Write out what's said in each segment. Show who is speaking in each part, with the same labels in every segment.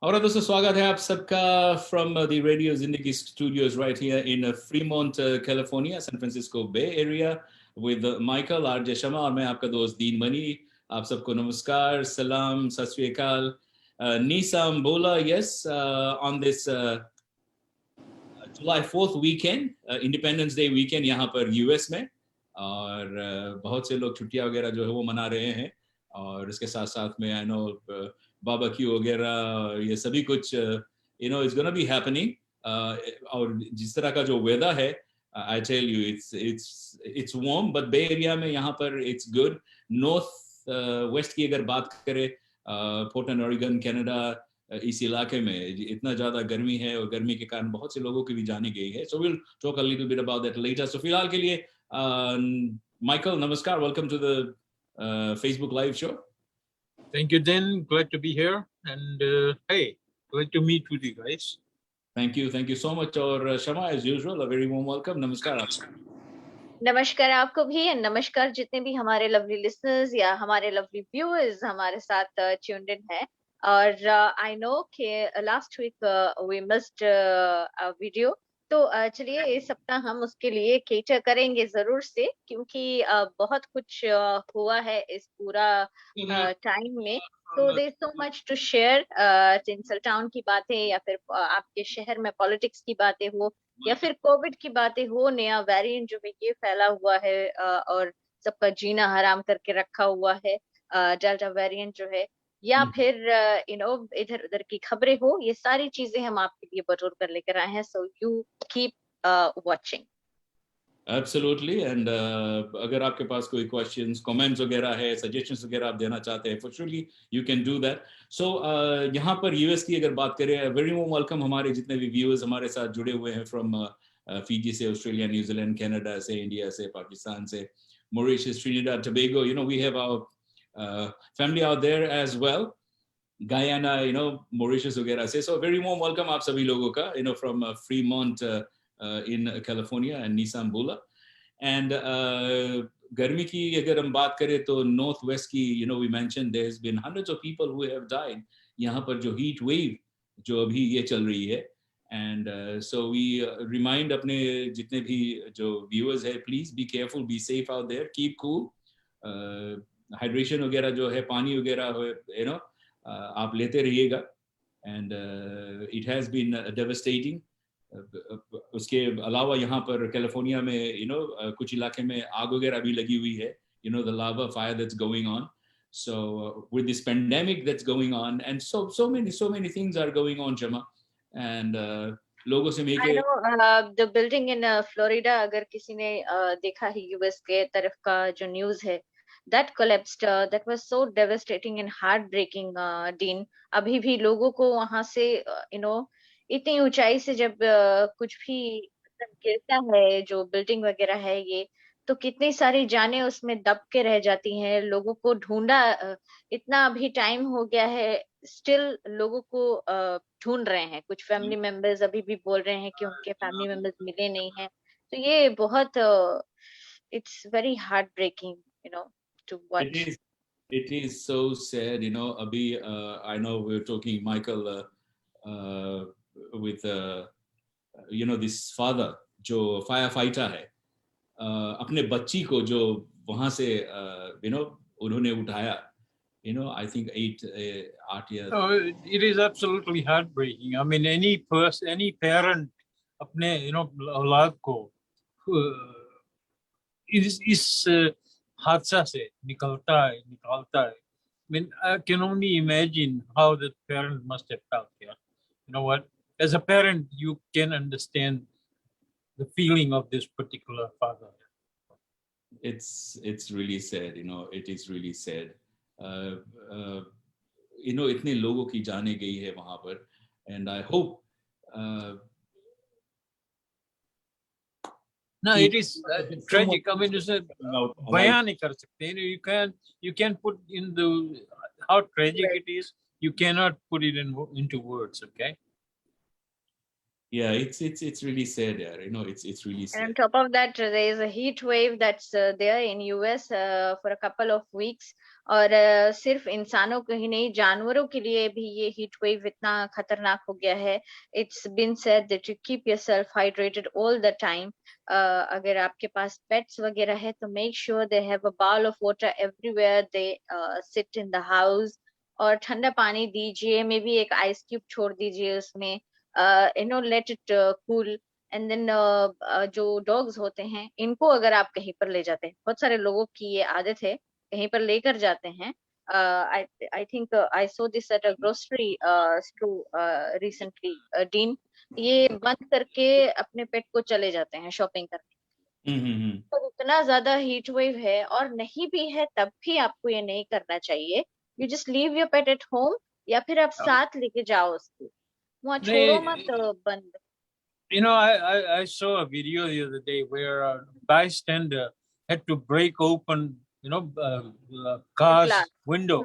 Speaker 1: और दोस्तों स्वागत है आप सबका from the radio Zindagi studios right here in Fremont California San Francisco Bay Area with Michael RJ Sharma और मैं आपका दोस्त दीन मनी। आप सबको नमस्कार, सलाम, सत श्री अकाल, नीसाम बोला yes on this July 4th weekend, independence day weekend यहाँ पर यूएस में। और बहुत से लोग छुट्टियां वगैरह जो है वो मना रहे हैं और इसके साथ साथ में आई नो बारबेक्यू वगैरह ये सभी कुछ you know it's gonna be happening. और जिस तरह का जो वेदर है I tell you it's warm but Bay Area में यहाँ पर इट्स गुड। नॉर्थ वेस्ट की अगर बात करें पोर्टलैंड ओरेगन कनाडा इस इलाके में इतना ज्यादा गर्मी है और गर्मी के कारण बहुत से लोगों की भी जाने गई है। So will talk a little bit about that letter. So फिलहाल के लिए माइकल नमस्कार, welcome to the Facebook live show.
Speaker 2: Thank you, Dan. Glad to be here. And hey, glad to meet with you guys.
Speaker 1: Thank you so much. और शमा as usual, a very warm welcome. नमस्कार आपको।
Speaker 3: नमस्कार आपको भी, नमस्कार जितने भी हमारे लवली लिसनर्स या हमारे लवली व्यूअर्स हमारे साथ ट्यून्ड इन है। और आई नो कि last week we missed video, तो चलिए इस सप्ताह हम उसके लिए केटर करेंगे जरूर से, क्योंकि बहुत कुछ हुआ है इस पूरा टाइम में। तो there is so much to share. Tinsel town की बातें या फिर आपके शहर में पॉलिटिक्स की बातें हो या फिर कोविड की बातें हो, नया वेरिएंट जो है ये फैला हुआ है और सबका जीना हराम करके रखा हुआ है, डेल्टा वेरिएंट जो है, या फिर यू नो इधर उधर की खबरें हो, ये सारी चीजें हम आपके लिए बटोर कर लेकर आए हैं। So you keep watching.
Speaker 1: Absolutely. And अगर आपके पास कोई क्वेश्चंस कमेंट्स वगैरह है, सजेशंस वगैरह आप देना चाहते हैं, for surely you can do that. So यहाँ पर यूएस की अगर बात करें, वेरी वार्म वेलकम हमारे जितने भी व्यूअर्स हमारे साथ जुड़े हुए हैं फ्रॉम फीजी से, ऑस्ट्रेलिया, न्यूजीलैंड, कनाडा से, इंडिया से, पाकिस्तान से, Mauritius, Trinidad, Tobago, you know we have our family out there as well, Guyana, you know, Mauritius वगैरह से। So very warm welcome आप सभी लोगों का, you know, from Fremont in California and Nissan Bula। And गर्मी की अगर हम बात करें तो नॉर्थ वेस्ट की, you know, we mentioned there's been hundreds of people who have died यहाँ पर जो heat wave जो अभी ये चल रही है। And so we remind अपने जितने भी जो viewers है, please be careful, be safe out there, keep cool, hydration वगैरह जो है, पानी वगैरह, you know, आप लेते रहिएगा। And it has been devastating. उसके अलावा यहाँ पर कैलिफोर्निया में यू नो कुछ इलाके में आग वगैरह भी लगी हुई है, you know the lava fire that's going on. So with this pandemic that's going on and so many things are going on, Shama। and लोगों से मिलके
Speaker 3: द बिल्डिंग इन फ्लोरिडा, अगर किसी ने देखा है यूएस के तरफ का जो न्यूज़ है, that collapsed, that was so devastating and heartbreaking, Dean। अभी भी लोगों को वहां से you know इतनी ऊंचाई से जब कुछ भी गिरता है, जो बिल्डिंग वगैरह है ये, तो कितनी सारी जानें उसमें दब के रह जाती हैं। लोगों को ढूंढा, इतना अभी टाइम हो गया है, स्टिल लोगों को ढूंढ रहे हैं। कुछ फैमिली मेंबर्स अभी भी बोल रहे हैं कि उनके फैमिली मेंबर्स मिले नहीं हैं। तो ये बहुत it's very heart breaking, you know, to watch।
Speaker 1: It is so sad, you know। Abhi I know we're talking, Michael, with you know this father जो firefighter है, अपने बच्ची को जो वहां से you know उन्होंने उठाया, you know, I think 8 years।
Speaker 2: Oh, it is absolutely heartbreaking. I mean, any person, any parent अपने you know औलाद को इस हादसा से निकालता है। I mean, I can only imagine how the parent must have felt. Yeah, you know what? As a parent, you can understand the feeling of this particular father.
Speaker 1: It's really sad, you know. It is really sad. You know, इतने लोगों की जाने गई है वहां पर, and I hope
Speaker 2: no, it is tragic. I mean, it's a बयान नहीं कर सकते। You can put in the how tragic it is. You cannot put it into words. Okay.
Speaker 1: Yeah, it's really sad there. You know, it's really sad.
Speaker 3: And on top of that, there is a heat wave that's there in US for a couple of weeks. और सिर्फ इंसानों को ही नहीं, जानवरों के लिए भी ये हीट वेव इतना खतरनाक हो गया है. It's been said that you keep yourself hydrated all the time. अगर आपके पास पेट्स वगैरह है तो make sure they have a bowl of water everywhere they sit in the house. और ठंडा पानी दीजिए, मे बी एक आइस क्यूब छोड़ दीजिए उसमें, let it cool. And then जो डॉग्स होते हैं, इनको अगर आप कहीं पर ले जाते हैं, बहुत सारे लोगों की ये आदत है, कहीं पर लेकर जाते हैं. I think I saw this at a grocery store recently, Dean. ये बंद करके अपने पेट को चले जाते हैं शॉपिंग करने. तो इतना ज्यादा हीट वेव है, और नहीं भी है तब भी आपको ये नहीं करना चाहिए. You just leave your pet at home, या फिर आप साथ लेके जाओ उसको, वहाँ छोड़ो मत बंद.
Speaker 2: I saw a video the other day where a bystander had to break open, car's
Speaker 3: glass.
Speaker 2: window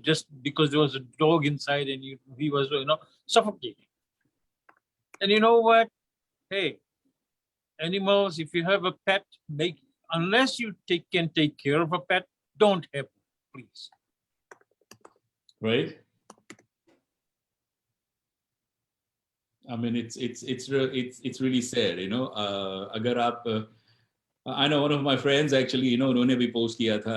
Speaker 2: just because there was a dog inside and he was, suffocating. And you know what? Hey, animals, if you have a pet, unless you can take care of a pet, don't have one, please.
Speaker 1: Right. I mean, it's really sad, अगर आप I know one of my friends actually, उन्होंने भी post किया था,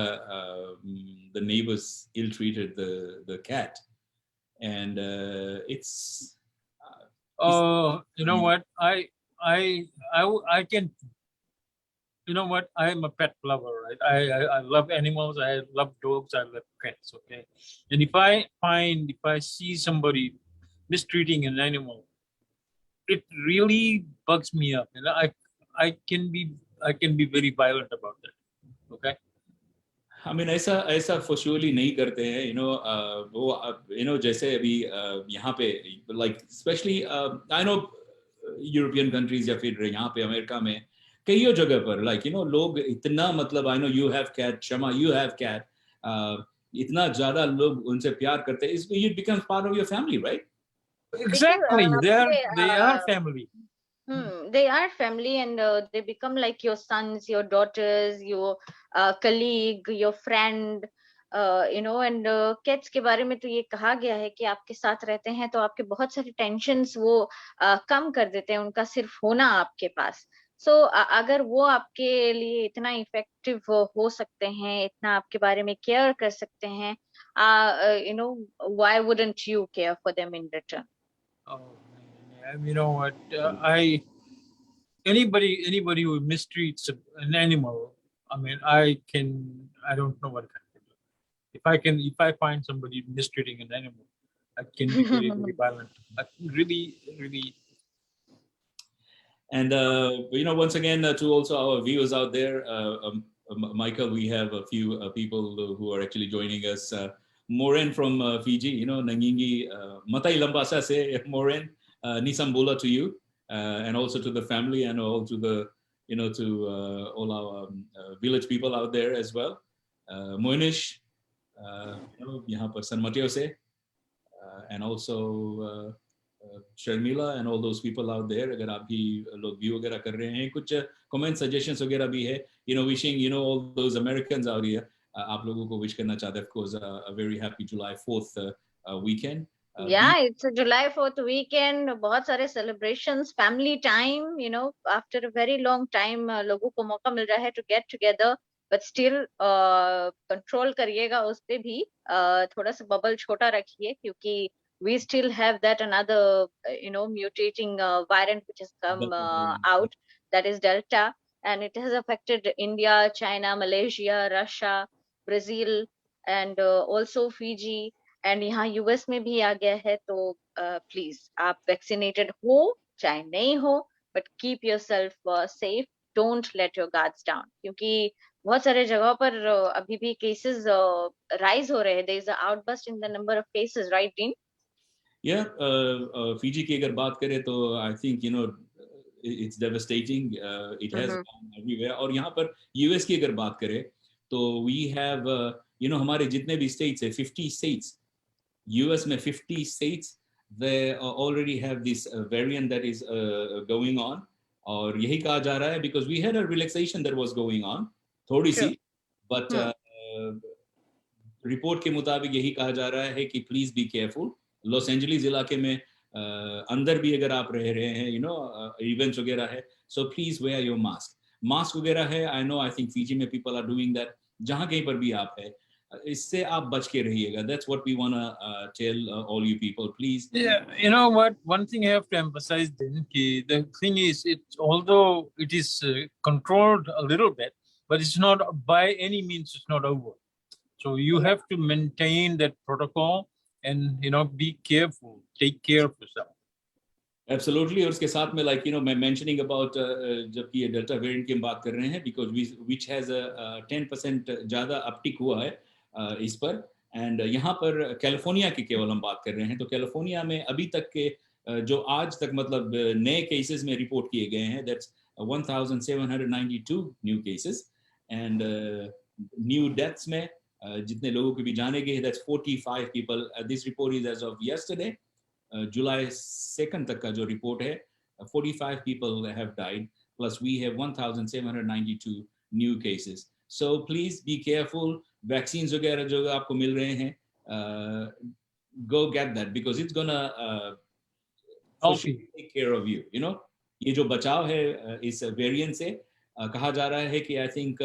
Speaker 1: the neighbors ill-treated the cat, and it's
Speaker 2: you know what? I can. You know what? I am a pet lover, right? I love animals. I love dogs. I love cats. Okay, and if I see somebody mistreating an animal, it really bugs me up. I can be very violent about that. Okay.
Speaker 1: I mean, ऐसा for surely नहीं करते हैं, वो जैसे अभी यहाँ पे like especially I know European countries या फिर यहाँ पे अमेरिका में कईयों जगह पर like लोग इतना मतलब I know you have cat, Shama, you have cat, इतना ज्यादा लोग उनसे प्यार करते हैं, it becomes part of your family, right?
Speaker 2: Exactly, they are family.
Speaker 3: They are family, and they become like your sons, your daughters, your colleague, your friend. And cats के बारे में तो ये कहा गया है कि आपके साथ रहते हैं तो आपके बहुत सारे टेंशन्स वो कम कर देते हैं, उनका सिर्फ होना आपके पास. सो अगर वो आपके लिए इतना इफेक्टिव हो सकते हैं, इतना आपके बारे में केयर कर सकते हैं, why wouldn't you care for them in return?
Speaker 2: Oh, man. You know what? Anybody who mistreats an animal, I mean, I don't know what I can do. If I find somebody mistreating an animal, I can be very, very violent. Really, really.
Speaker 1: And once again, to also our viewers out there, Michael, we have a few people who are actually joining us. Maureen from Fiji, Nangingi, Matai Lambasa se Maureen, Nisambula to you, and also to the family, and all to the, to all our village people out there as well. Moinish, यहाँ पर San Mateo se, and also Sharmila and all those people out there. अगर आप भी लोग view वगैरह कर रहे हैं, कुछ comment suggestions वगैरह भी है, wishing all those Americans out here. आप लोगों को wish करना चाहते हैं, of course, a very happy July 4th weekend.
Speaker 3: Yeah, it's a July 4th weekend. बहुत सारे celebrations, family time, after a very long time लोगों को मौका मिल रहा है to get together, but still control करिएगा उस पे भी, थोड़ा सा bubble छोटा रखिए, क्योंकि we still have that another, mutating variant which has come out, that is Delta, and it has affected India, China, Malaysia, Russia, Brazil, and also Fiji, and यहाँ US में भी आ गया है. तो please, आप vaccinated हो चाहे नहीं हो, but keep yourself safe. Don't let your guards down, क्योंकि बहुत सारे जगहों पर अभी भी cases rise हो रहे हैं. There is an outburst in the number of cases, right, Dean?
Speaker 1: Yeah, Fiji की अगर बात करें तो I think it's devastating. It has gone everywhere. और यहाँ पर US की अगर बात करें तो we have हमारे जितने भी states है, 50 states, US में 50 states, they already have this variant that is going on. और यही कहा जा रहा है because we had a relaxation that was going on, थोड़ी सी, but रिपोर्ट के मुताबिक यही कहा जा रहा है कि please be careful. Los Angeles इलाके में अंदर भी अगर आप रह रहे हैं, इवेंट्स वगैरह है, so please wear your mask वगैरह है। I know, I think Fiji में पीपल आर डूइंग दैट। जहां कहीं पर भी आप है, इससे आप बच के रहिएगा। That's what we want tell all you people, please.
Speaker 2: Yeah, you know what? One thing I have to emphasize then, the thing is, although it is controlled a little bit, but it's not by any means, it's not over. So you have to maintain that protocol and, be careful, take care of yourself.
Speaker 1: Absolutely. और उसके साथ में मैं mentioning about, जबकि ये delta variant की हम बात कर रहे हैं, बिकॉज विच हैज 10% ज़्यादा अपटिक हुआ है इस पर। एंड यहाँ पर कैलिफोर्निया की केवल हम बात कर रहे हैं, तो कैलिफोर्निया में अभी तक के जो आज तक मतलब नए केसेस में रिपोर्ट किए गए हैं, that's 1792 new cases. And new deaths में जितने लोगों को भी जाने गए, that's 45 people. This report is as of yesterday, July 2 तक का जो रिपोर्ट है, 45 people have died, plus we have 1792 new cases. So please be careful. Vaccines वगैरह जो आपको मिल रहे हैं, go get that, because it's gonna take care of you. ये जो बचाव है इस वेरिएंट से, कहा जा रहा है कि I think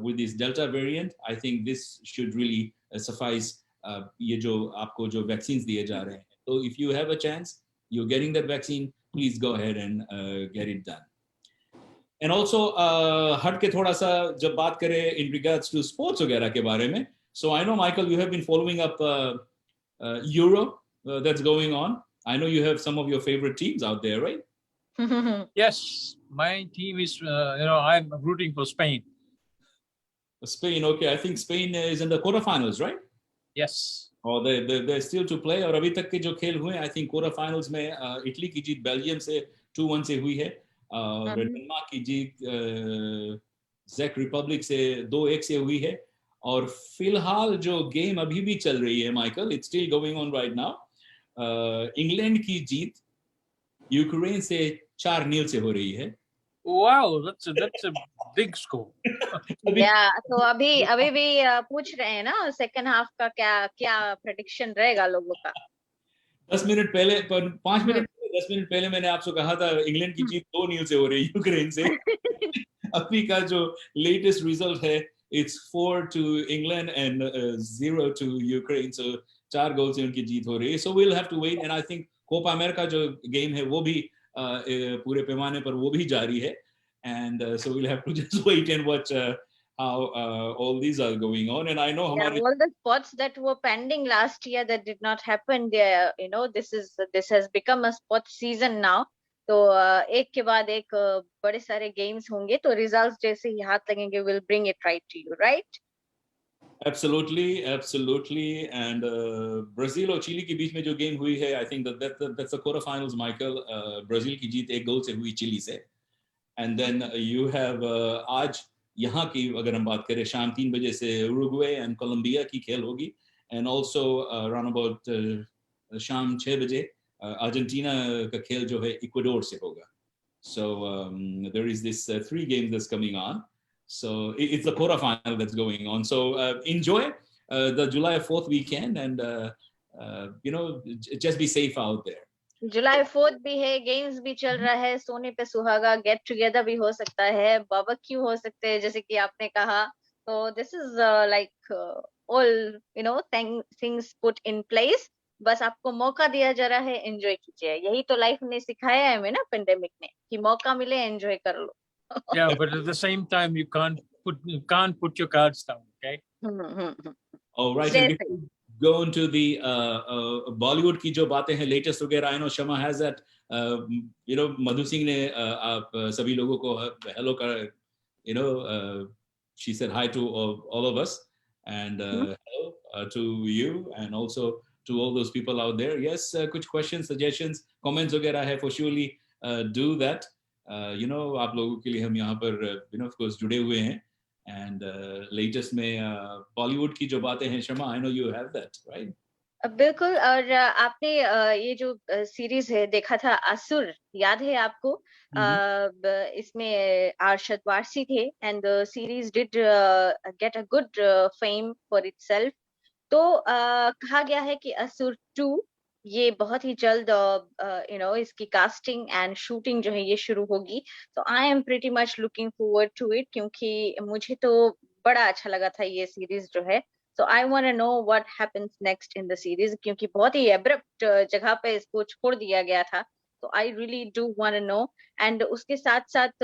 Speaker 1: with this Delta variant, I think this should really suffice, ये जो आपको जो वैक्सीन दिए जा रहे हैं। So if you have a chance, you're getting that vaccine, please go ahead and get it done. And also, हट के थोड़ा सा जब बात करें in regards to sports वगैरह के बारे में, so I know Michael, you have been following up Euro that's going on. I know you have some of your favorite teams out there, right?
Speaker 2: Yes, my team is, I'm rooting for Spain.
Speaker 1: Spain, okay. I think Spain is in the quarterfinals, right?
Speaker 2: Yes.
Speaker 1: और they're still to play। और अभी तक के जो खेल हुए, I think quarter finals में Italy की जीत बेल्जियम से 2-1 से हुई है, और डेनमार्क की जीत चेक रिपब्लिक से 2-1 से हुई है। और फिलहाल जो गेम अभी भी चल रही है Michael, it's still going on right now. England की जीत यूक्रेन से 4-0 से हो रही है।
Speaker 2: Wow, that's a big score.
Speaker 3: तो अभी भी पूछ रहे हैं ना सेकंड हाफ का क्या प्रेडिक्शन रहेगा लोगों का।
Speaker 1: 5 मिनट पहले मैंने आपसे कहा था इंग्लैंड की जीत 2-0 से हो रही है यूक्रेन से। अभी का जो लेटेस्ट रिजल्ट है, it's 4 to England and 0 to Ukraine. So 4 goal से उनकी जीत हो रही है। So we will have to wait, and I think Copa America जो गेम है वो भी पूरे पैमाने पर वो भी जारी है। And so we will have to just wait and watch how all these are going on. And I know
Speaker 3: all the sports that were pending last year that did not happen there, this has become a sports season now. तो एक के बाद एक बड़े सारे games होंगे, तो results जैसे ही हाथ लगेंगे we'll bring it right to you, right?
Speaker 1: Absolutely. And Brazil और चिली के बीच में जो गेम हुई है, I think that's the quarter finals, Michael. Brazil की जीत 1 गोल से हुई चिली से। And then you have आज यहाँ की अगर हम बात करें, शाम 3 बजे से उरुग्वे एंड कोलंबिया की खेल होगी। एंड ऑल्सो अराउंड अबाउट शाम 6 बजे अर्जेंटीना का खेल जो है इक्वाडोर से होगा। So there is this 3 games that's coming on. So it's the quarter final that's going on. So enjoy the July 4th weekend and just be safe out there.
Speaker 3: July 4th भी है, games भी चल रहा है, सोने पे सुहागा, get together भी हो सकता है, बारबेक्यू हो सकते हैं जैसे कि आपने कहा। तो this is like all things put in place. बस आपको मौका दिया जा रहा है, एंजॉय कीजिए। यही तो लाइफ ने सिखाया है हमें ना, पेंडेमिक ने, कि मौका मिले एंजॉय कर लो।
Speaker 2: Yeah, but at the same time you can't put your cards down, okay?
Speaker 1: All right. Go into the Bollywood की जो बातें हैं लेटेस्ट वगैरह, I know Shama has that, मधु सिंह ने आप सभी लोगों को हेलो कर, she said hi to all of us, and hello to you and also to all those people out there. Yes, कुछ questions, suggestions, comments वगैरह है, for surely do that. आप लोगों के लिए हम यहाँ पर of course जुड़े हुए हैं। And latest में बॉलीवुड की जो बातें हैं, शमा, I know you have that, right?
Speaker 3: बिल्कुल। और आपने ये जो सीरीज है देखा था असुर, याद है आपको?
Speaker 1: हम्म,
Speaker 3: इसमें अरशद वारसी थे and the series did get a good fame for itself. तो कहा गया है कि असुर 2 ये बहुत ही जल्द इसकी कास्टिंग एंड शूटिंग जो है ये शुरू होगी। तो I am pretty much looking forward to it, क्योंकि मुझे तो बड़ा अच्छा लगा था ये सीरीज जो है। So I want to know what happens next in the series, क्योंकि बहुत ही एब्रप्ट जगह पे इसको छोड़ दिया गया था। तो I really do want to know. And उसके साथ साथ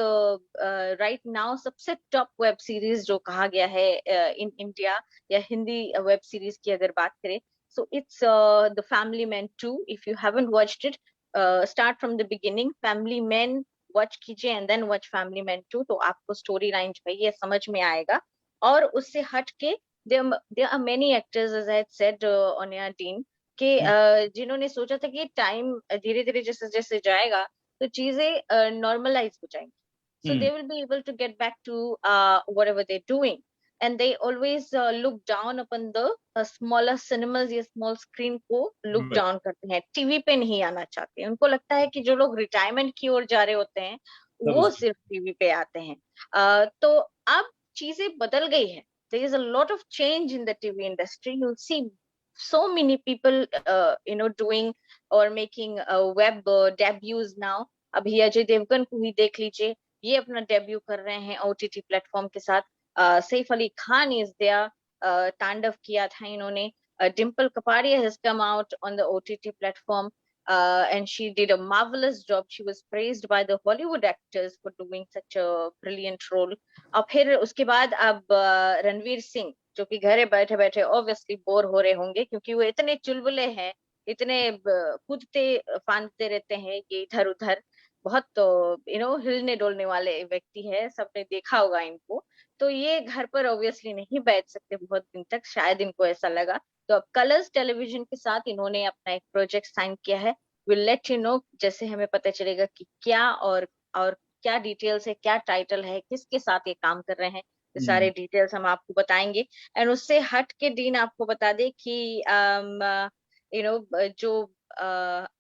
Speaker 3: राइट नाउ सबसे टॉप वेब सीरीज जो कहा गया है इन इंडिया या हिंदी वेब सीरीज की अगर बात करें, so it's the Family Man 2. If you haven't watched it, start from the beginning. Family Man watch कीजिए and then watch Family Man 2, तो आपको स्टोरी लाइन जो है ये समझ में आएगा। और उससे हट के there are many actors, as I had said, on your team, कि जिन्होंने सोचा था कि टाइम धीरे धीरे जैसे जैसे जाएगा तो चीजें नॉर्मलाइज हो जाएंगी। So
Speaker 1: hmm,
Speaker 3: they will be able to get back to whatever they're doing. And they always look down upon the smaller cinemas या small screen को look
Speaker 1: right.
Speaker 3: down करते हैं, टीवी पे नहीं आना चाहते। उनको लगता है कि जो लोग रिटायरमेंट की ओर जा रहे होते हैं
Speaker 1: तब
Speaker 3: वो
Speaker 1: उसको
Speaker 3: सिर्फ टीवी पे आते हैं। तो अब चीजें बदल गई है। there is a lot of change in the TV industry. You'll see so many people doing or making web debuts now. अभी अजय देवगन को ही देख लीजिए, ये अपना डेब्यू कर रहे हैं OTT प्लेटफॉर्म के साथ। सैफ अली खान इज देयर, तांडव किया था इन्होंने। Dimple Kapadia has come out on the OTT platform, and she did a marvelous job. She was praised by the Hollywood actors for doing such a brilliant role. और फिर उसके बाद अब रणवीर सिंह, जो कि घरे बैठे बैठे ऑब्वियसली बोर हो रहे होंगे, क्योंकि वो इतने चुलबुले हैं, इतने कूदते फांदते रहते हैं ये इधर उधर। बहुत तो हिलने डोलने वाले व्यक्ति है, सबने देखा होगा इनको। तो ये घर पर ऑब्वियसली नहीं बैठ सकते बहुत दिन तक, शायद इनको ऐसा लगा। तो अब कलर्स टेलीविजन के साथ इन्होंने अपना एक प्रोजेक्ट साइन किया है। विल लेट यू नो, जैसे हमें पता चलेगा कि क्या और क्या डिटेल्स है, क्या टाइटल है, किसके साथ ये काम कर रहे हैं, ये सारे
Speaker 1: हम्म,
Speaker 3: डिटेल्स हम आपको बताएंगे। एंड उससे हट के डीन आपको बता दे कि जो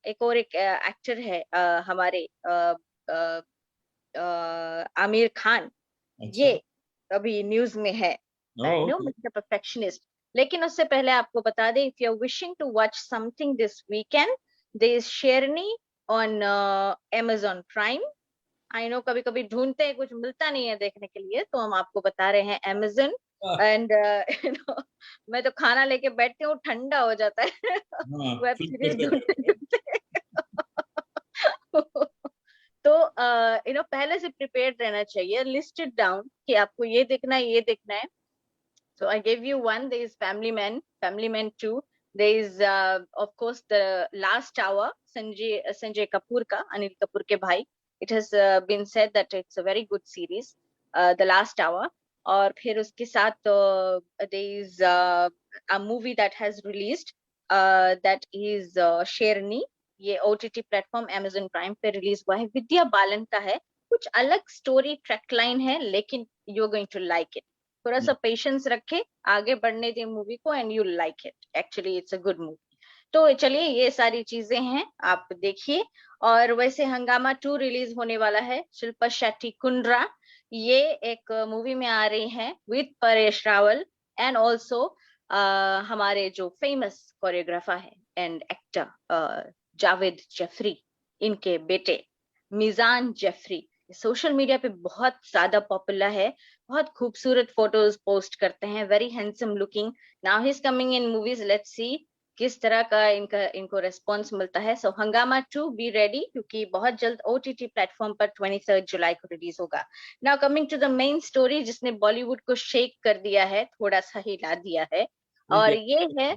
Speaker 3: एक एक्टर है हमारे आमिर खान, ये
Speaker 1: अच्छा,
Speaker 3: अभी न्यूज में है,
Speaker 1: ओके,
Speaker 3: मिस्टर परफेक्शनिस्ट। लेकिन उससे पहले आपको बता दें, if you are wishing to watch something this weekend, there is Sherni on Amazon prime. I know कभी कभी ढूंढते हैं, कुछ मिलता नहीं है देखने के लिए, तो हम आपको बता रहे हैं Amazon। एंड मैं तो खाना लेके बैठती हूँ, ठंडा हो जाता है
Speaker 1: हाँ,
Speaker 3: वेब
Speaker 1: फ्लिप
Speaker 3: सीरीज
Speaker 1: करते
Speaker 3: ढूंढते
Speaker 1: करते,
Speaker 3: ढूंढते तो पहले से प्रिपेयर्ड रहना चाहिए, लिस्टेड डाउन कि आपको ये देखना है, ये देखना है। So I gave you one. There is Family Man 2. There is, of course, the Last Hour, Sanjay Kapoor ka, Anil Kapoor ke bhai. It has been said that it's a very good series, The Last Hour. और फिर उसके साथ there is a movie that has released, that is शेरनी। ये OTT platform Amazon prime पे release हुआ है, विद्या बालन का है। कुछ अलग स्टोरी ट्रैक लाइन है, लेकिन you are going to like it. थोड़ा सा पेशेंस रखे, आगे बढ़ने दे मूवी को, and you like it. Actually it's a good movie. तो चलिए, ये सारी चीजें हैं, आप देखिए। और वैसे हंगामा 2 रिलीज होने वाला है, शिल्पा शेट्टी कुंड्रा ये एक मूवी में आ रही हैं with Paresh Rawal, and also हमारे जो फेमस कोरियोग्राफर है एंड एक्टर जावेद जफरी, इनके बेटे मिजान जफरी सोशल मीडिया पे बहुत ज्यादा पॉपुलर है। बहुत खूबसूरत फोटोज पोस्ट करते हैं, very handsome looking. Now he is coming in movies, let's see किस तरह का इनको रेस्पॉन्स मिलता है। सो हंगामा 2 बी रेडी, क्योंकि बहुत जल्द OTT प्लेटफॉर्म पर 23 जुलाई को रिलीज होगा। Now coming to the main story, जिसने बॉलीवुड को शेक कर दिया है, थोड़ा सा हिला दिया है,
Speaker 1: एक
Speaker 3: और
Speaker 1: या
Speaker 3: ये है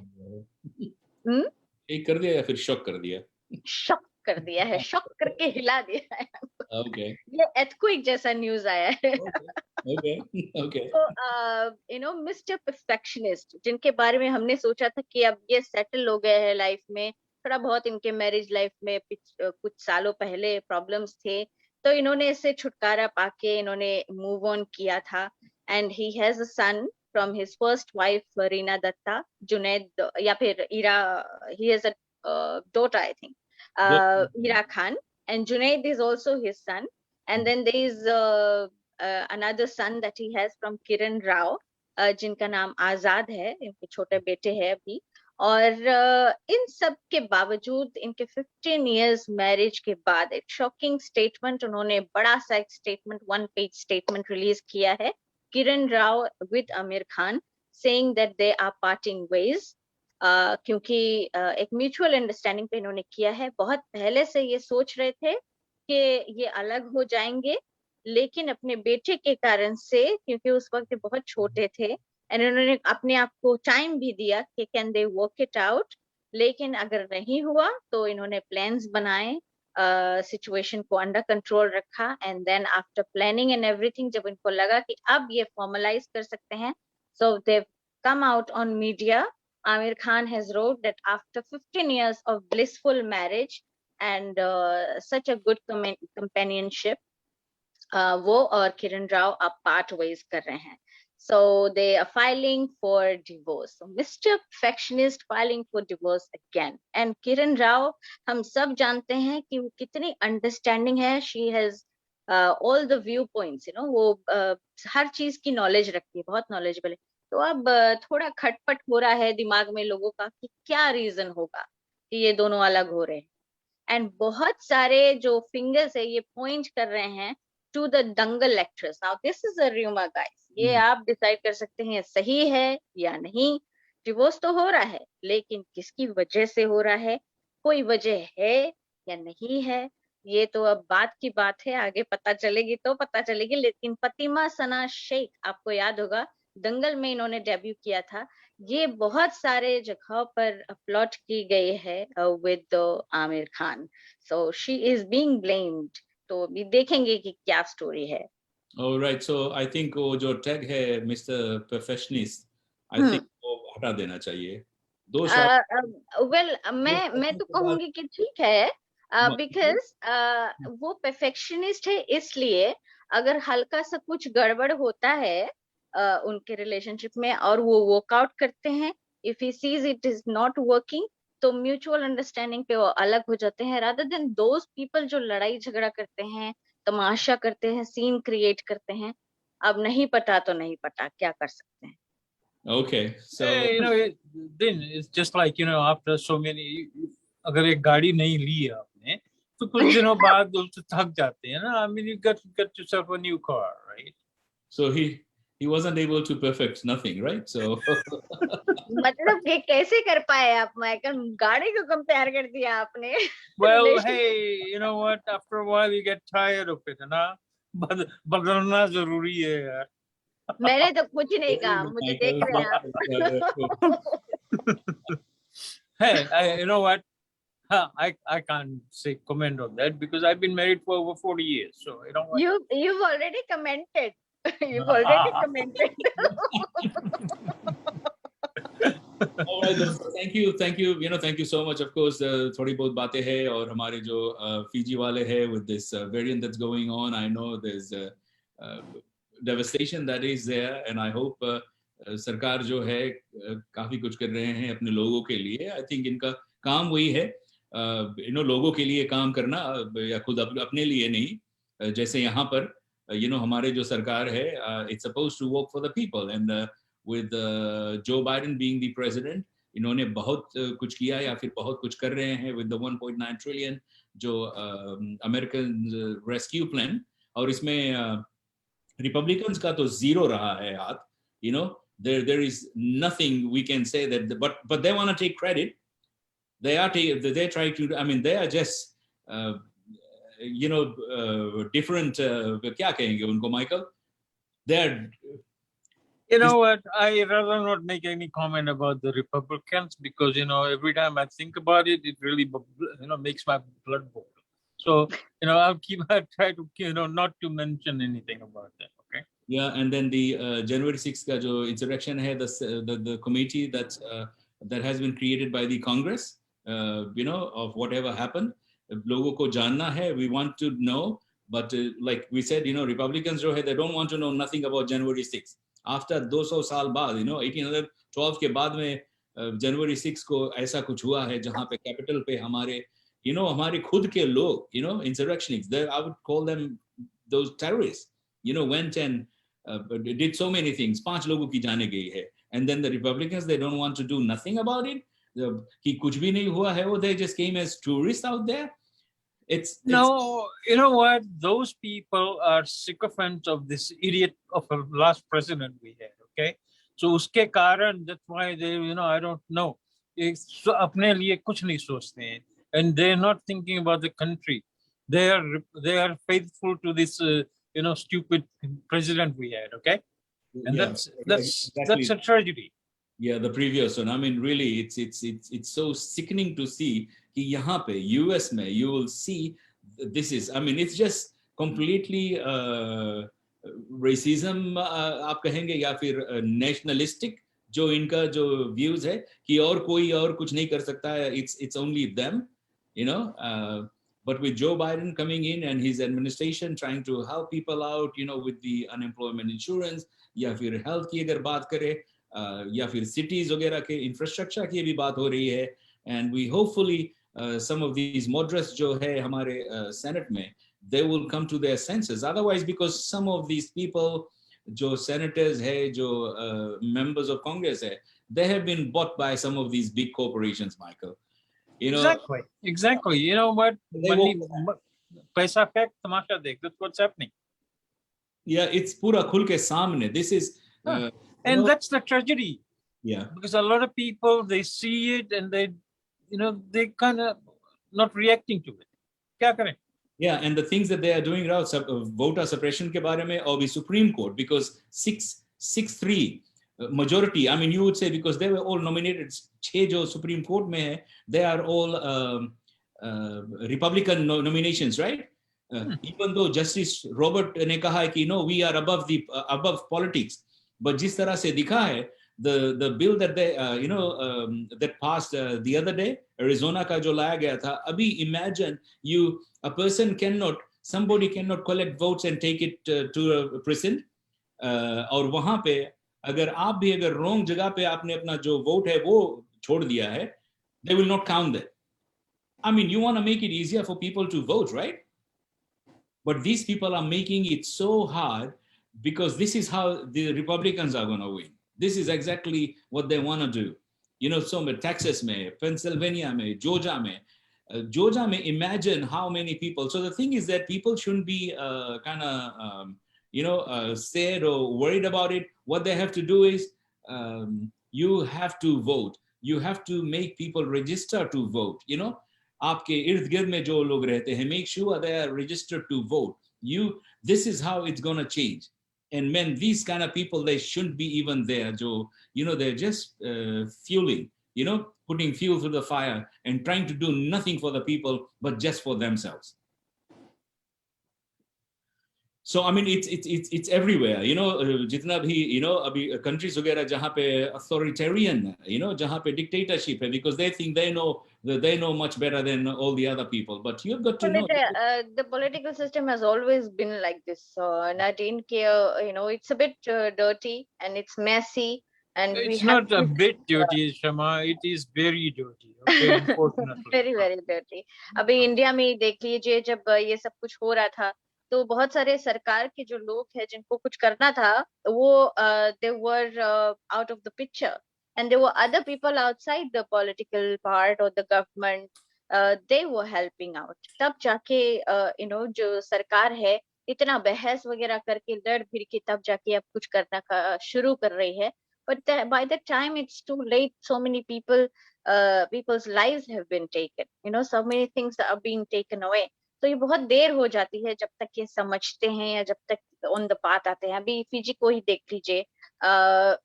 Speaker 1: एक कर दिया या फिर शॉक कर दिया?
Speaker 3: शॉक कर दिया है, शॉक करके हिला दिया है।
Speaker 1: ओके,
Speaker 3: ये एर्थक्वेक जैसा न्यूज आया है।
Speaker 1: ओके, ओके, ओके,
Speaker 3: तो मिस्टर परफेक्शनिस्ट, जिनके बारे में हमने सोचा था कि अब ये सेटल हो गए हैं लाइफ में, थोड़ा बहुत इनके मैरिज लाइफ में कुछ सालों पहले प्रॉब्लम्स थे, तो इन्होंने इससे छुटकारा पाके इन्होंने मूव ऑन किया था। And he has a son from his first wife Reena Datta, Junaid या फिर Ira, he has a daughter I think, Ira Khan, and Junaid is also his son, and then there is another son that he has from Kiran Rao, जिनका नाम आजाद है, इनके छोटे बेटे हैं अभी। और इन सब के बावजूद इनके 15 years मैरिज के बाद एक शॉकिंग स्टेटमेंट, उन्होंने बड़ा सा एक स्टेटमेंट, 1 page स्टेटमेंट रिलीज किया है, Kiran Rao with Aamir Khan, saying that they are parting ways, क्योंकि एक म्यूचुअल अंडरस्टैंडिंग पे इन्होंने किया है। बहुत पहले से ये सोच रहे थे कि ये अलग हो जाएंगे, लेकिन अपने बेटे के कारण से, क्योंकि उस वक्त बहुत छोटे थे, एंड उन्होंने अपने आप को टाइम भी दिया कि can they work it out, लेकिन अगर नहीं हुआ तो इन्होंने प्लान्स बनाए, सिचुएशन को अंडर कंट्रोल रखा, and then after planning and everything, जब इनको लगा कि अब ये फॉर्मलाइज कर सकते हैं, so they come out on media. Amir Khan has wrote that after 15 years of blissful marriage and such a good companionship, वो और किरण राव अब पार्ट वेज कर रहे हैं। So they are filing for divorce. So Mr. Perfectionist filing for divorce again. And Kiran Rao, हम सब जानते हैं कि वो कितनी understanding है. She has all the viewpoints, you know, वो हर चीज की knowledge रखती है, बहुत knowledgeable है। तो अब थोड़ा खटपट हो रहा है दिमाग में लोगों का कि क्या रीजन होगा कि ये दोनों अलग हो रहे हैं। एंड बहुत सारे जो फिंगर्स है ये पॉइंट कर रहे हैं to the Dangal actress. Now this is a rumour guys, ये आप डिसाइड कर सकते हैं सही है या नहीं। डिवोर्स तो हो रहा है, लेकिन किसकी वजह से हो रहा है, कोई वजह है या नहीं है, ये तो अब बात की बात है, आगे पता चलेगी तो पता चलेगी। लेकिन फतिमा सना शेख, आपको याद होगा दंगल में इन्होंने डेब्यू किया था, ये बहुत सारे जगहों पर अपलोड की गई है with Aamir Khan, so she is being blamed. तो अभी देखेंगे कि क्या स्टोरी है।
Speaker 1: Alright, so I think वो जो टैग है मिस्टर परफेक्शनिस्ट, I think वो हटा देना चाहिए। दो शॉट
Speaker 3: वेल मैं तो कहूंगी कि ठीक है, बिकॉज वो परफेक्शनिस्ट है, इसलिए अगर हल्का सा कुछ गड़बड़ होता है उनके रिलेशनशिप में और वो वर्कआउट करते हैं, if he sees it is not working, तो म्यूचुअल अंडरस्टैंडिंग पे वो अलग हो जाते हैं, रादर देन दोज पीपल जो लड़ाई झगड़ा करते हैं, तमाशा करते हैं, सीन क्रिएट करते हैं। अब नहीं पता तो नहीं पता, क्या कर सकते हैं।
Speaker 1: Okay, so
Speaker 2: you know, then it's just like, you know, after so many, अगर एक गाड़ी नहीं ली है आपने तो कुछ दिनों बाद उससे थक जाते हैं ना। I mean, you get yourself a new car, right?
Speaker 1: So he wasn't able to perfect nothing, right? So
Speaker 3: मतलब ये कैसे कर पाए आप माइकल, गाड़ी को कंपेयर कर दिया आपने।
Speaker 2: Well, hey, you know what? After a while you get tired of it, ना? बदलना जरूरी है यार।
Speaker 3: मैंने तो कुछ नहीं कहा, मुझे देख रहे हैं आप।
Speaker 2: Hey, you know what? I can't say comment on that because I've been married for over 40 years, so you know what?
Speaker 3: You've already commented. You've already commented.
Speaker 1: All right, thank you, you know, thank you so much. Of course, थोड़ी बहुत बातें हैं और हमारे जो Fiji वाले हैं with this variant that's going on, I know there's devastation that is there, and I hope सरकार जो है काफी कुछ कर रहे हैं अपने लोगों के लिए। I think इनका काम वही है, you know, लोगों के लिए काम करना या खुद अपने लिए नहीं। जैसे यहाँ पर you know हमारे जो सरकार है, it's supposed to work for the people, and with Joe Biden being the president, इन्होंने बहुत कुछ किया या फिर बहुत कुछ कर रहे हैं with the 1.9 trillion जो American Rescue Plan, और इसमें Republicans का तो zero रहा है हाथ, you know, there is nothing we can say that, but they want to take credit. They're trying to, I mean, they are just you know different, क्या कहेंगे उनको Michael, they're,
Speaker 2: you know what, I rather not make any comment about the Republicans because, you know, every time I think about it, it really, you know, makes my blood boil. So, you know, I try to, you know, not to mention anything about that. Okay.
Speaker 1: Yeah, and then the January 6th का जो insurrection है, the committee that has been created by the Congress, you know, of whatever happened, लोगों को जानना है, we want to know, but like we said, you know, Republicans जो है, they don't want to know nothing about January 6th. After 200 साल बाद, 1812 के बाद में जनवरी 6 को ऐसा कुछ हुआ है जहां पे कैपिटल पे हमारे हमारे खुद के लोग, insurrectionists, I would call them those terrorists, went and did so many things. 5 लोगों की जाने गई है, and then the Republicans, they don't want to do nothing about it. कि कुछ भी नहीं हुआ है, they just came as tourists out there. It's
Speaker 2: No, you know what? Those people are sycophants of this idiot of a last president we had. Okay, so उसके कारण, that's why they, I don't know. So अपने लिए कुछ नहीं सोचते हैं, and they're not thinking about the country. They are faithful to this, stupid president we had. Okay, and
Speaker 1: yeah,
Speaker 2: that's
Speaker 1: exactly.
Speaker 2: a tragedy.
Speaker 1: Yeah, the previous one. I mean, really, it's so sickening to see कि यहाँ पे US में you will see this is. I mean, it's just completely racism आप कहेंगे, या फिर nationalistic जो इनका जो views है कि और कोई और कुछ नहीं कर सकता है. It's only them, But with Joe Biden coming in and his administration trying to help people out, with the unemployment insurance, या फिर health की अगर बात करें, या फिर cities वगैरह के infrastructure की भी बात हो रही है, and we hopefully some of these moderates जो है हमारे Senate में, they will come to their senses. Otherwise, because some of these people जो senators है, जो members of Congress है, they have been bought by some of these big corporations, Michael.
Speaker 2: Exactly. You know what? Money, पैसा फेंक, तमाशा देख. That's what's happening.
Speaker 1: Yeah, it's पूरा खुल के सामने. This is
Speaker 2: and that's the tragedy.
Speaker 1: Yeah,
Speaker 2: because a lot of people, they see it and they kind of not reacting to it. क्या करें?
Speaker 1: Yeah, and the things that they are doing now, voter suppression के बारे में, or the Supreme Court, because 6-3 majority. I mean, you would say because they were all nominated. 6 जो Supreme Court में है, they are all Republican nominations, right? Even though Justice Robert ने कहा है कि we are above politics, but जिस तरह से दिखा है, the bill that they that passed the other day, Arizona का जो लाया गया था, अभी imagine somebody cannot collect votes and take it to a prison, और वहां पे अगर आप भी अगर wrong जगह पे आपने अपना जो vote है वो छोड़ दिया है, they will not count that. I mean, you want to make it easier for people to vote, right? But these people are making it so hard because this is how the Republicans are going to win. This is exactly what they want to do. So Texas में, Pennsylvania में, Georgia में, imagine how many people. So the thing is that people shouldn't be kind of sad or worried about it. What they have to do is you have to vote. You have to make people register to vote. आपके इर्द गिर्द में जो लोग रहते हैं, make sure they are registered to vote. This is how it's going to change. And when these kind of people, they shouldn't be even there. जो, they're just fueling, putting fuel to the fire and trying to do nothing for the people, but just for themselves. So I mean, it's everywhere. जितना भी अभी countries वगैरह जहाँ पे authoritarian, जहाँ पे dictatorship है, because they think they know much better than all the other people. But you've got to know.
Speaker 3: The political system has always been like this. And I didn't care. It's a bit dirty and it's messy. And
Speaker 2: it's not a bit dirty, Shama. It is very dirty. Okay, unfortunately.
Speaker 3: very very dirty. अभी India में देख लीजिए, जब ये सब कुछ हो रहा था, तो बहुत सारे सरकार के जो लोग हैं जिनको कुछ करना था, वो they were out of the picture, and there were other people outside the political part or the government, they were helping out. तब जाके जो सरकार है इतना बहस वगैरह करके लड़ भिड़ के तब जाके अब कुछ करना शुरू कर रही है. But by the time it's too late, so many people's lives have been taken. So many things are being taken away. तो ये बहुत देर हो जाती है जब तक ये समझते हैं या जब तक ऑन द पाथ आते हैं. अभी फीजी को ही देख लीजिए,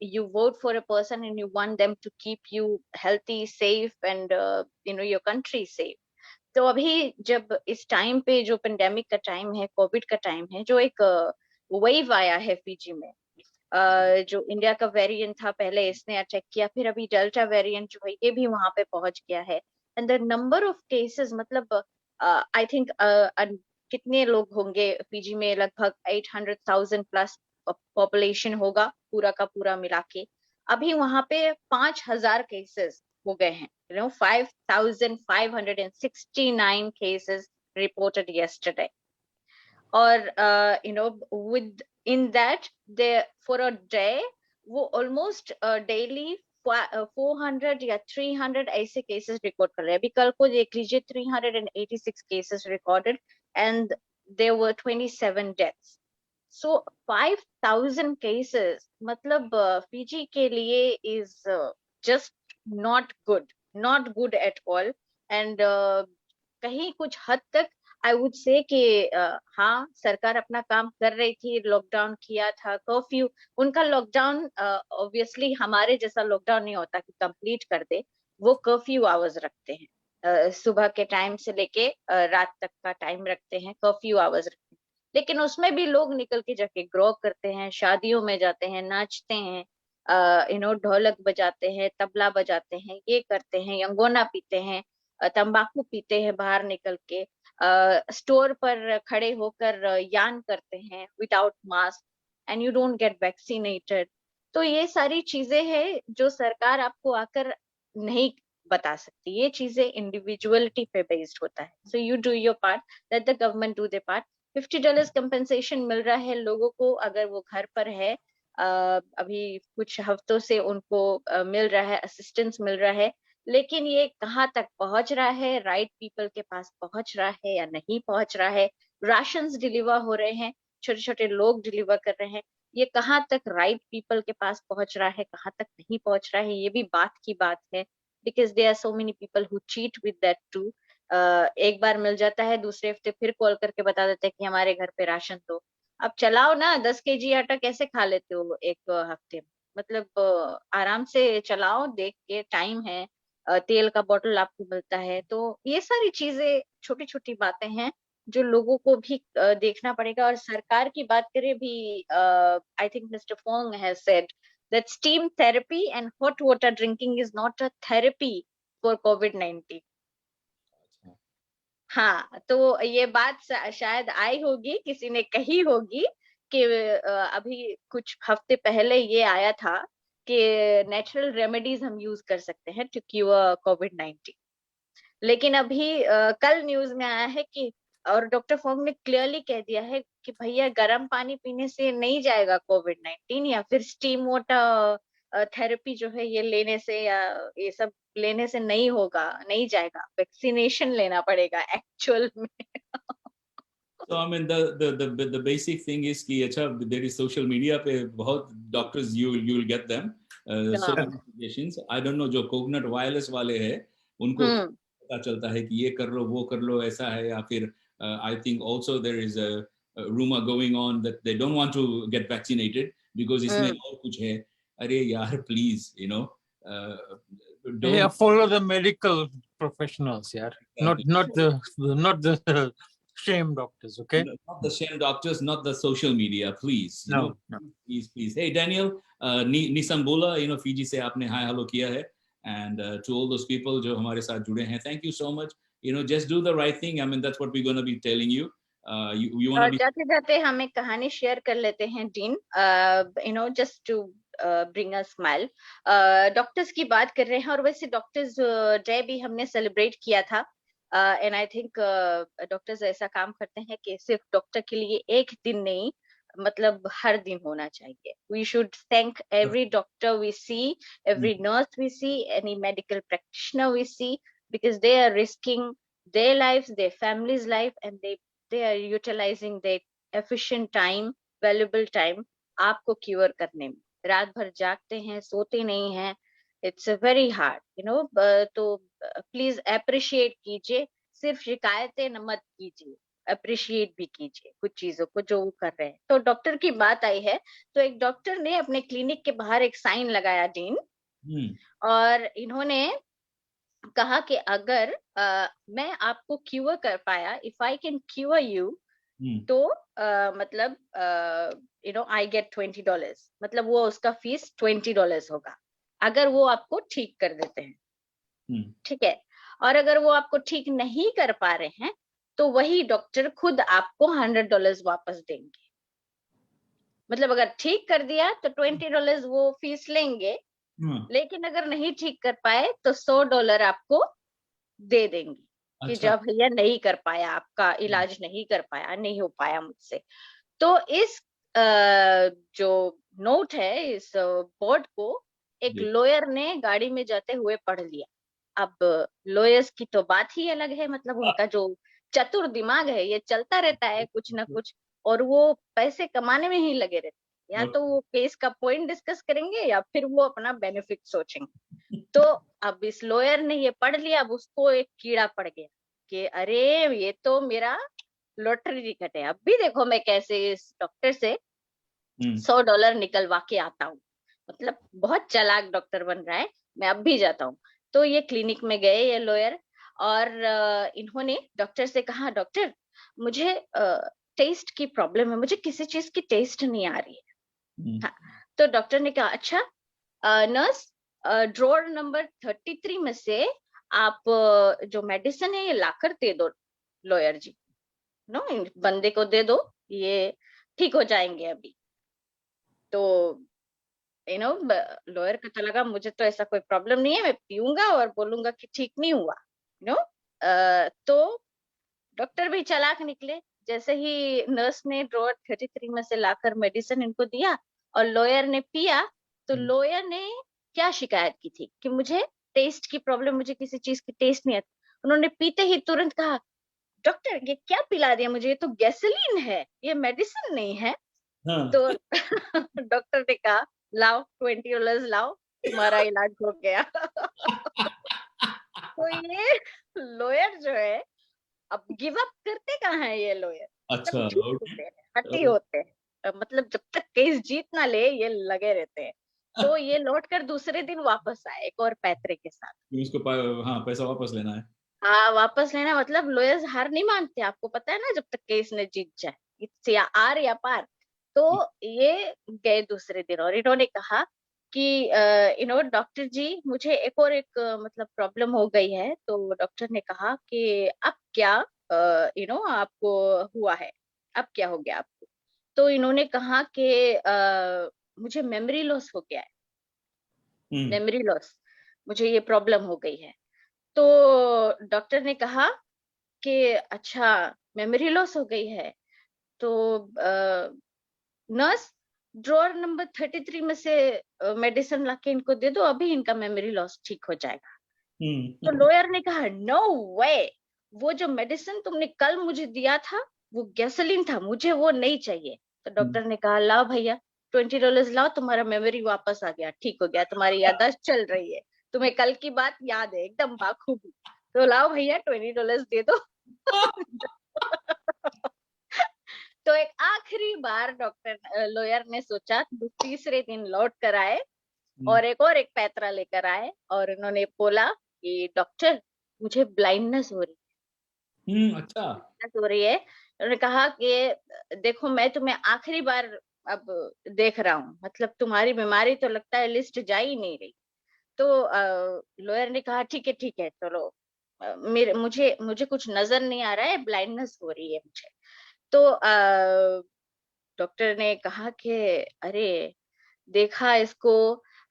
Speaker 3: you vote for a person and you want them to keep you healthy, safe, and your country safe. तो अभी जब इस टाइम पे जो पेंडेमिक का टाइम है, कोविड का टाइम है, जो एक वेव आया है फीजी में, जो इंडिया का वेरिएंट था पहले, इसने अटैक किया, फिर अभी डेल्टा वेरिएंट जो है ये भी वहां पे पहुंच गया है. And the number of cases, मतलब आई थिंक कितने लोग होंगे फीजी में, लगभग 800,000 प्लस पॉपुलेशन होगा पूरा का पूरा मिला के, अभी वहां पे 5,000 केसेस हो गए हैं. 5,569 cases reported yesterday. Or with in that they for a day वो almost daily 400 या 300 ऐसे cases record कर रहे हैं. अभी कल को देख लीजिए 386 cases recorded and there were 27 deaths. So 5,000 cases मतलब Fiji के लिए is just not good at all. And कहीं कुछ हद तक आई वुड से कि हाँ सरकार अपना काम कर रही थी, लॉकडाउन किया था, कर्फ्यू, उनका लॉकडाउन ऑब्वियसली हमारे जैसा लॉकडाउन नहीं होता कि कंप्लीट कर दे, वो कर्फ्यू आवर्स रखते हैं, सुबह के टाइम से लेके रात तक का टाइम रखते हैं, कर्फ्यू आवर्स रखते हैं. लेकिन उसमें भी लोग निकल के जाके ग्रो करते हैं, शादियों में जाते हैं, नाचते हैं, ढोलक बजाते हैं, तबला बजाते हैं, ये करते हैं, यंगोना पीते हैं, तंबाकू पीते हैं बाहर निकल के, स्टोर पर खड़े होकर यान करते हैं without mask, and you don't get vaccinated. तो ये सारी चीजें हैं जो सरकार आपको आकर नहीं बता सकती. ये चीजें इंडिविजुअलिटी पे बेस्ड होता है. So you do your part, let the government do their part. $50 compensation मिल रहा है लोगों को अगर वो घर पर है. अभी कुछ हफ्तों से उनको मिल रहा है, असिस्टेंस मिल रहा है, लेकिन ये कहाँ तक पहुंच रहा है, राइट पीपल के पास पहुंच रहा है या नहीं पहुंच रहा है. राशंस डिलीवर हो रहे हैं, छोटे छोटे लोग डिलीवर कर रहे हैं, ये कहाँ तक राइट पीपल के पास पहुंच रहा है, कहाँ तक नहीं पहुंच रहा है, ये भी बात की बात है. Because there are so many people who cheat with that too. एक बार मिल जाता है, दूसरे हफ्ते फिर कॉल करके बता देते हैं कि हमारे घर पे राशन दो. अब चलाओ ना, 10 kg आटा कैसे खा लेते हो एक हफ्ते में? मतलब आराम से चलाओ, देख के, टाइम है, तेल का बोतल आपको मिलता है. तो ये सारी चीजें छोटी छोटी बातें हैं जो लोगों को भी देखना पड़ेगा. और सरकार की बात करें भी, I think mister Fong has said that steam therapy and hot water drinking is not a therapy for COVID-19. हाँ, तो ये बात शायद आई होगी, किसी ने कही होगी कि अभी कुछ हफ्ते पहले ये आया था कि नेचुरल रेमेडीज हम यूज कर सकते हैं टू क्यूर COVID-19. लेकिन अभी कल न्यूज में आया है कि, और डॉक्टर फोंग ने क्लियरली कह दिया है कि भैया गर्म पानी पीने से नहीं जाएगा COVID-19, या फिर स्टीम वाटर थेरेपी जो है ये लेने से या ये सब लेने से नहीं होगा, नहीं जाएगा, वैक्सीनेशन लेना पड़ेगा एक्चुअल में.
Speaker 1: So I mean the basic thing is कि अच्छा there is social media पे बहुत doctors you will get them so many suggestions. I don't know जो coconut wireless वाले हैं उनको पता चलता है कि ये कर लो, वो कर लो, ऐसा है. या फिर I think also there is a rumor going on that they don't want to get vaccinated because इसमें और कुछ है. अरे यार please don't
Speaker 2: follow the medical professionals, yeah. Not the shame doctors, okay?
Speaker 1: Not the shame doctors, not the social media, please.
Speaker 2: No.
Speaker 1: Please. Hey Daniel, Nisam Bola, Fiji से आपने hi hello किया है, and to all those people जो हमारे साथ जुड़े हैं, thank you so much. Just do the right thing. I mean that's what we're going to be telling you. You want to be.
Speaker 3: जाते जाते हम एक कहानी शेयर कर लेते हैं dean, just to bring a smile. Doctors की बात कर रहे हैं, और वैसे डॉक्टर्स डे भी हमने सेलिब्रेट किया था. एंड आई थिंक डॉक्टर्स ऐसा काम करते हैं कि सिर्फ डॉक्टर के लिए एक दिन नहीं, मतलब हर दिन होना चाहिए. We should thank every doctor we see, every nurse we see, any medical practitioner we see, because they are risking their lives, their family's life, and they are utilizing their efficient time, valuable time आपको cure करने में. रात भर जागते हैं, सोते नहीं हैं. It's a very hard, तो प्लीज अप्रिशिएट कीजिए, सिर्फ शिकायतें न मत कीजिए, अप्रिशिएट भी कीजिए कुछ चीजों को जो वो कर रहे हैं. तो डॉक्टर की बात आई है, तो एक डॉक्टर ने अपने क्लिनिक के बाहर एक साइन लगाया डीन, और इन्होंने कहा कि अगर मैं आपको क्यूर कर पाया, if I can cure you, तो मतलब आई गेट $20, मतलब वो उसका फीस $20 होगा अगर वो आपको ठीक कर देते हैं. ठीक है. और अगर वो आपको ठीक नहीं कर पा रहे हैं तो वही डॉक्टर खुद आपको $100 वापस देंगे. मतलब अगर ठीक कर दिया तो $20 वो फीस लेंगे,
Speaker 1: हाँ,
Speaker 3: लेकिन अगर नहीं ठीक कर पाए तो $100 आपको दे देंगे कि
Speaker 1: अच्छा,
Speaker 3: जब भैया नहीं कर पाया, आपका इलाज नहीं कर पाया, नहीं हो पाया मुझसे। तो इस जो नोट है, इस बोर्ड को एक
Speaker 1: जी,
Speaker 3: लॉयर ने गाड़ी में जाते हुए पढ़ लिया। अब लॉयर्स की तो बात ही अलग है, मतलब उनका जो चतुर दिमाग है ये चलता रहता है कुछ ना कुछ, और वो पैसे कमाने में ही लगे रहते हैं। या
Speaker 1: और
Speaker 3: तो वो केस का पॉइंट डिस्कस करेंगे या फिर वो अपना बेनिफिट सोचेंगे। तो अब इस लॉयर ने ये पढ़ लिया, अब उसको एक कीड़ा पड़ गया कि अरे ये तो मेरा लॉटरी टिकट है, अब भी देखो मैं कैसे इस डॉक्टर से
Speaker 1: हम्म,
Speaker 3: $100 निकलवा के आता हूँ। मतलब बहुत चालाक डॉक्टर बन रहा है, मैं अब भी जाता हूँ। तो ये क्लिनिक में गए ये लॉयर, और इन्होंने डॉक्टर से कहा, डॉक्टर मुझे टेस्ट की प्रॉब्लम है, मुझे किसी चीज की टेस्ट नहीं आ रही है।
Speaker 1: हम्म,
Speaker 3: हाँ, तो डॉक्टर ने कहा, अच्छा नर्स, ड्रॉर नंबर 33 में से आप जो मेडिसिन है ये लाकर दे दो लॉयर जी, नो बंदे को दे दो, ये ठीक हो जाएंगे अभी। तो यू नो लॉयर को तो लगा मुझे तो ऐसा कोई प्रॉब्लम नहीं है, मैं पीऊंगा और बोलूंगा कि ठीक नहीं हुआ, यू नो। तो डॉक्टर भी चालाक निकले। जैसे ही नर्स ने ड्रॉर 33 में से लाकर मेडिसिन इनको दिया और लॉयर ने पिया, तो
Speaker 1: हम्म,
Speaker 3: लॉयर ने क्या शिकायत की थी कि मुझे टेस्ट की प्रॉब्लम, मुझे किसी चीज की टेस्ट नहीं आती। उन्होंने पीते ही तुरंत कहा, डॉक्टर ये क्या पिला दिया मुझे, ये तो गैसोलीन है, ये मेडिसिन नहीं है।
Speaker 1: हाँ,
Speaker 3: तो डॉक्टर ने कहा, लाओ $20 लाओ, तुम्हारा इलाज हो गया। तो ये लॉयर जो है, अब गिव अप करते कहाँ है ये लॉयर,
Speaker 1: अच्छा,
Speaker 3: मतलब ठीक
Speaker 1: ओके,
Speaker 3: होते हैं, हटी होते हैं। मतलब जब तक केस जीत ना ले ये लगे रहते हैं। तो ये लौट कर दूसरे दिन वापस आए एक और पैतरे के साथ।
Speaker 1: उसको हाँ पैसा वापस लेना है।
Speaker 3: हाँ, वापस लेना, मतलब लॉयर्स हार नहीं मानते, आपको पता है ना, जब तक केस ने जीत जाए, इट्स या आर या पार। तो ये गए दूसरे दिन और इन्होंने कहा कि डॉक्टर जी मुझे एक और एक मतलब प्रॉब्लम हो गई है। तो डॉक्टर ने कहा कि अब क्या आपको हुआ है, अब क्या हो गया आपको। तो इन्होंने कहा कि मुझे मेमोरी लॉस हो गया है,
Speaker 1: हम्म,
Speaker 3: मेमोरी लॉस, मुझे ये प्रॉब्लम हो गई है। तो डॉक्टर ने कहा कि अच्छा, मेमोरी लॉस हो गई है, तो नर्स ड्रॉअर नंबर 33 में से मेडिसिन लाके इनको दे दो, अभी इनका मेमोरी लॉस ठीक हो जाएगा। तो
Speaker 1: हम्म,
Speaker 3: लॉयर ने कहा, नो वे, वो जो मेडिसिन तुमने कल मुझे दिया था वो गैसोलीन था, मुझे वो नहीं चाहिए। तो
Speaker 1: हम्म,
Speaker 3: डॉक्टर ने कहा, लाओ भैया $20 लाओ, तुम्हारा मेमोरी वापस आ गया, ठीक हो गया, तुम्हारी याददाश्त चल रही है, तुम्हें कल की बात याद है एकदम बाखूबी। तो लाओ भैया $20 दे दो। तो एक आखिरी बार डॉक्टर लॉयर ने सोचा, तीसरे दिन लौट कर आए
Speaker 1: हम्म,
Speaker 3: और एक पैतरा लेकर आए और उन्होंने बोला कि डॉक्टर मुझे ब्लाइंडनेस हो रही
Speaker 1: अच्छा,
Speaker 3: हो रही है। उन्होंने कहा कि देखो मैं तुम्हें आखिरी बार अब देख रहा हूँ, मतलब तुम्हारी बीमारी तो लगता है लिस्ट जा ही नहीं रही। तो लॉयर ने कहा, ठीक है चलो, मेरे मुझे मुझे कुछ नजर नहीं आ रहा है, ब्लाइंडनेस हो रही है मुझे। तो डॉक्टर ने कहा कि अरे, देखा इसको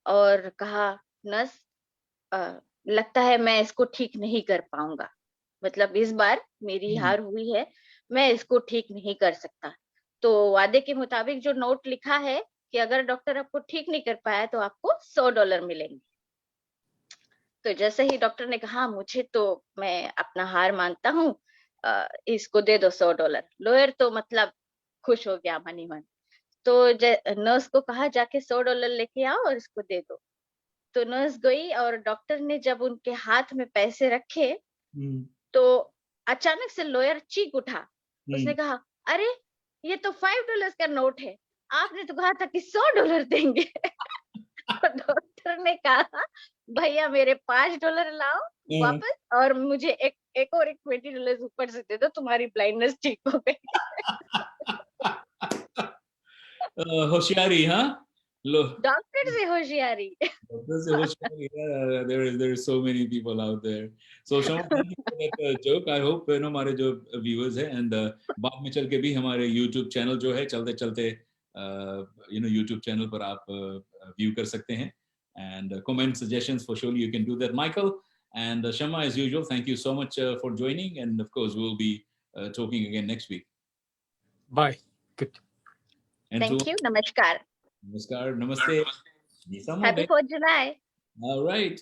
Speaker 3: और कहा, नर्स लगता है मैं इसको ठीक नहीं कर पाऊंगा, मतलब इस बार मेरी
Speaker 1: हम्म,
Speaker 3: हार हुई है, मैं इसको ठीक नहीं कर सकता। तो वादे के मुताबिक जो नोट लिखा है कि अगर डॉक्टर आपको ठीक नहीं कर पाया तो आपको $100 मिलेंगे। तो जैसे ही डॉक्टर ने कहा, मुझे तो, मैं अपना हार मानता हूँ, इसको दे दो $100। लॉयर तो मतलब खुश हो गया मनी मन। तो नर्स को कहा, जाके $100 लेके आओ और इसको दे दो। तो नर्स गई और डॉक्टर ने जब उनके हाथ में पैसे रखे,
Speaker 1: हम्म,
Speaker 3: तो अचानक से लॉयर चीख उठा। उसने
Speaker 1: हम्म,
Speaker 3: कहा, अरे ये तो $5 का नोट है, आपने तो कहा था कि $100 देंगे। तो डॉक्टर ने कहा, भैया मेरे $5 लाओ
Speaker 1: हम्म,
Speaker 3: वापस, और मुझे एक और एक $20 ऊपर से दे दो, तुम्हारी ब्लाइंडनेस ठीक हो गई।
Speaker 1: होशियारी, हाँ, लो,
Speaker 3: डॉक्टर से होशियारी।
Speaker 1: से होशियारी, there is so many people out there. So Shama, thank you for that joke. I hope हमारे जो viewers हैं and बाद में चल के भी हमारे YouTube चैनल जो है चलते चलते YouTube channel पर आप view कर सकते हैं, and comment suggestions for surely you can do that. Michael and Shama, as usual, thank you so much for joining, and of course we'll be talking again next week.
Speaker 2: Bye. Good.
Speaker 1: And
Speaker 3: Thank you. Namaskar.
Speaker 1: Namaskar, namaste.
Speaker 3: Happy 4th July.
Speaker 1: All right.